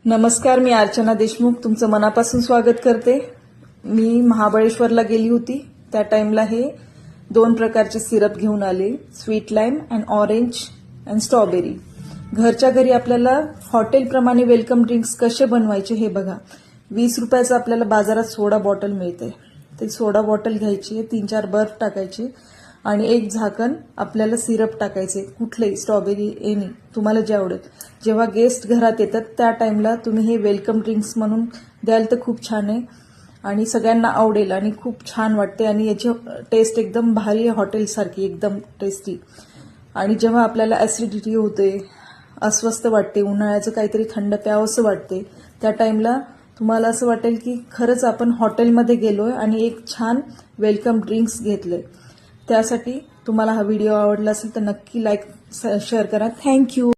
नमस्कार, मी अर्चना देशमुख तुमचं मनापासून स्वागत करते। मी महाबळेश्वरला गेली होती, त्या टाइमला हे दोन प्रकारचे सिरप घेऊन आले, sweet lime and orange and strawberry. घरच्या घरी आपल्याला हॉटेलप्रमाणे वेलकम ड्रिंक्स कसे बनवायचे हे बघा। 20 रुपयाचं आपल्याला बाजारात सोडा बॉटल मिळते, ते सोडा बॉटल घ्यायची, 3-4 बर्फ टाकायचे आणि एक झाकण आपल्याला सिरप टाकायचे, कुठलेही स्ट्रॉबेरी एनी तुम्हाला जे आवडेल। जेव्हा गेस्ट घरात येतात त्या टाइमला तुम्ही हे वेलकम ड्रिंक्स म्हणून द्याल तर खूप छान आहे आणि सगळ्यांना आवडेल आणि खूप छान वाटते आणि याची टेस्ट एकदम भारी आहे, हॉटेलसारखी एकदम टेस्टी। आणि जेव्हा आपल्याला ऍसिडिटी होते, अस्वस्थ वाटते, उन्हाळ्याचं काहीतरी थंड प्यावंसं वाटते, त्या टाइमला तुम्हाला असं वाटेल की खरंच आपण हॉटेलमध्ये गेलोय आणि एक छान वेलकम ड्रिंक्स घेतले। त्यासाठी तुम्हाला हा व्हिडिओ आवडला असेल तर नक्की लाईक शेअर करा। थँक्यू।